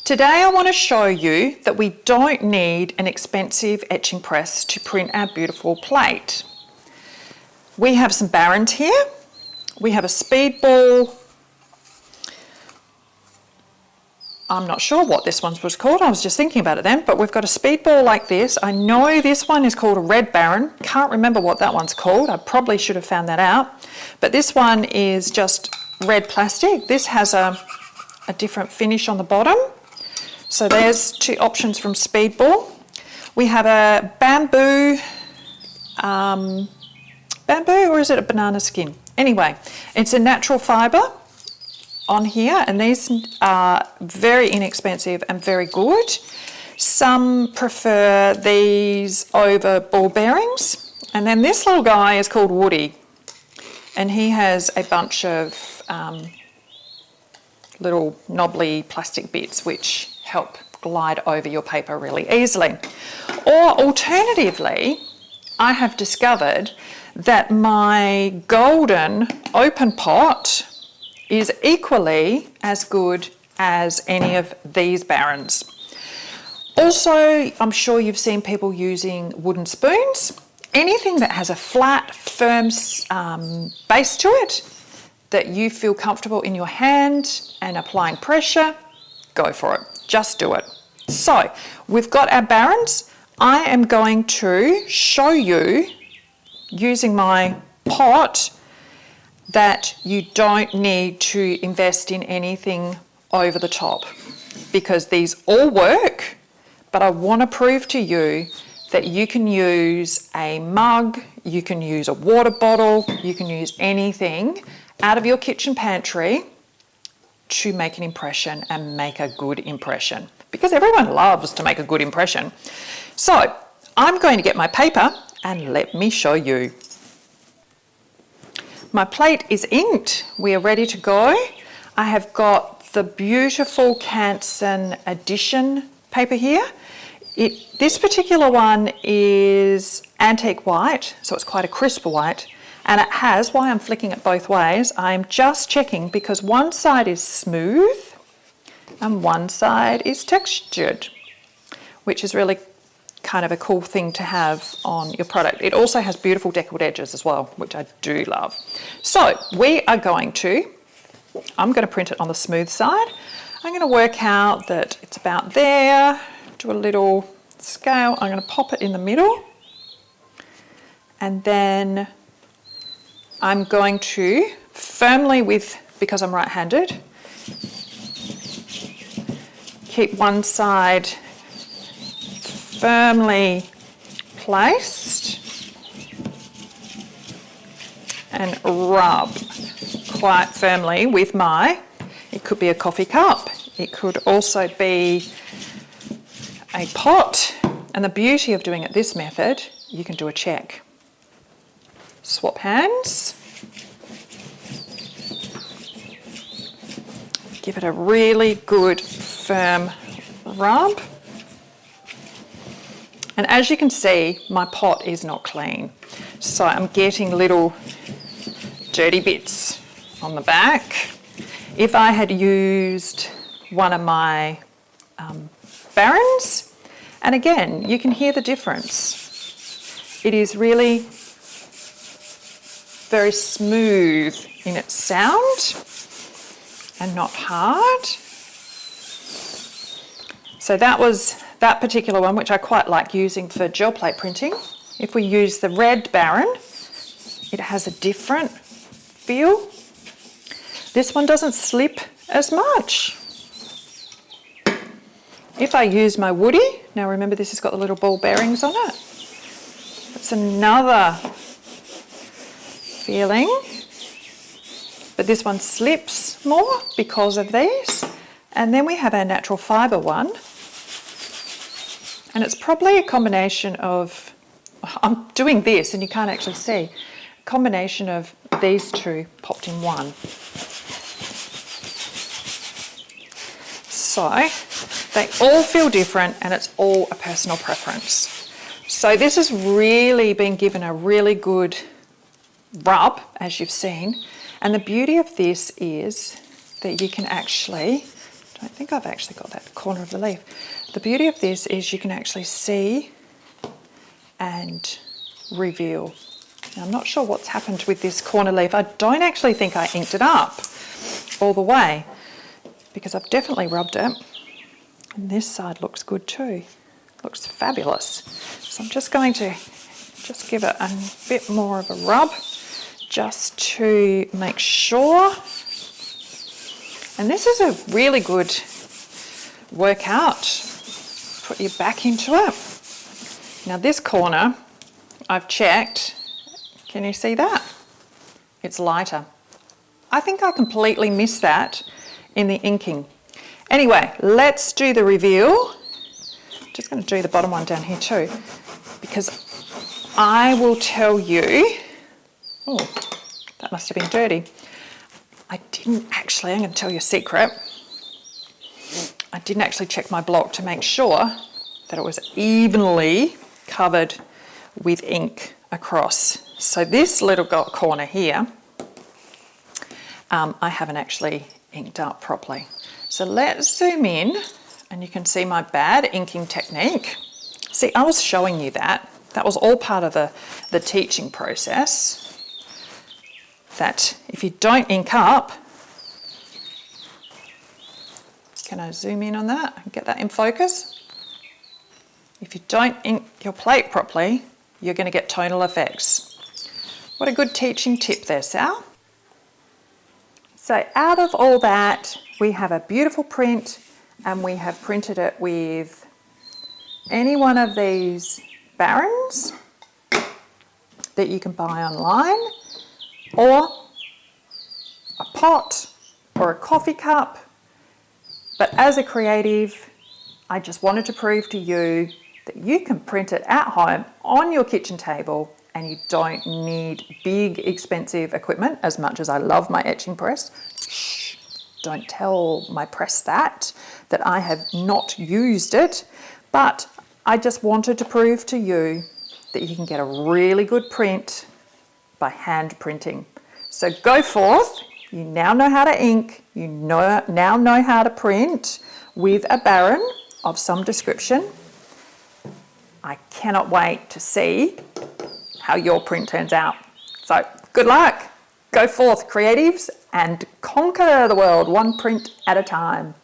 Today I want to show you that we don't need an expensive etching press to print our beautiful plate. We have some barens here. We have a speedball. I'm not sure what this one was called. I was just thinking about it then, but we've got a speedball like this. I know this one is called a red baren. Can't remember what that one's called. I probably should have found that out. But this one is just red plastic. This has a different finish on the bottom. So there's two options from speedball. We have a bamboo or is it a banana skin? Anyway, it's a natural fibre on here, and these are very inexpensive and very good. Some prefer these over ball bearings. And then this little guy is called Woody, and he has a bunch of little knobbly plastic bits which help glide over your paper really easily. Or alternatively, I have discovered that my golden open pot is equally as good as any of these barens. Also, I'm sure you've seen people using wooden spoons. Anything that has a flat, firm base to it that you feel comfortable in your hand and applying pressure, go for it. Just do it. So we've got our barens. I am going to show you using my pot that you don't need to invest in anything over the top, because these all work, but I want to prove to you that you can use a mug, you can use a water bottle, you can use anything out of your kitchen pantry to make an impression and make a good impression, because everyone loves to make a good impression. So I'm going to get my paper and let me show you. My plate is inked. We are ready to go. I have got the beautiful Canson edition paper here. This particular one is antique white, so it's quite a crisp white. And it has, why I'm flicking it both ways, I'm just checking because one side is smooth and one side is textured, which is really kind of a cool thing to have on your product. It also has beautiful deckled edges as well, which I do love. So I'm going to print it on the smooth side. I'm going to work out that it's about there, do a little scale. I'm going to pop it in the middle, and then I'm going to firmly because I'm right-handed, keep one side firmly placed and rub quite firmly with it could be a coffee cup, it could also be a pot. And the beauty of doing it this method, you can do a check. Swap hands. Give it a really good firm rub. And as you can see, my pot is not clean. So I'm getting little dirty bits on the back. If I had used one of my barens, and again, you can hear the difference. It is really very smooth in its sound and not hard. So that was that particular one, which I quite like using for gel plate printing. If we use the red baren, it has a different feel. This one doesn't slip as much. If I use my Woody, now remember this has got the little ball bearings on it. It's another feeling, but this one slips more because of these. And then we have our natural fibre one, and it's probably a combination of, I'm doing this and you can't actually see, a combination of these two popped in one. So they all feel different, and it's all a personal preference. So this has really been given a really good rub, as you've seen. And the beauty of this is that you can actually I don't think I've actually got that corner of the leaf. The beauty of this is you can actually see and reveal. Now, I'm not sure what's happened with this corner leaf. I don't actually think I inked it up all the way because I've definitely rubbed it. And this side looks good too. Looks fabulous. So I'm just going to just give it a bit more of a rub just to make sure. And this is a really good workout. Put your back into it. Now this corner, I've checked. Can you see that? It's lighter. I think I completely missed that in the inking. Anyway, let's do the reveal. Just going to do the bottom one down here too, because I will tell you, oh, that must have been dirty. I'm going to tell you a secret. I didn't actually check my block to make sure that it was evenly covered with ink across. So this little corner here, I haven't actually inked up properly. So let's zoom in and you can see my bad inking technique. See, I was showing you that. That was all part of the teaching process. That if you don't ink up, can I zoom in on that and get that in focus? If you don't ink your plate properly, you're going to get tonal effects. What a good teaching tip there, Sal. So out of all that, we have a beautiful print and we have printed it with any one of these barens that you can buy online, or a pot or a coffee cup. But as a creative, I just wanted to prove to you that you can print it at home on your kitchen table and you don't need big expensive equipment. As much as I love my etching press, shh, don't tell my press that I have not used it, but I just wanted to prove to you that you can get a really good print by hand printing. So go forth, you now know how to ink, you now know how to print with a baren of some description. I cannot wait to see how your print turns out. So good luck, go forth creatives and conquer the world one print at a time.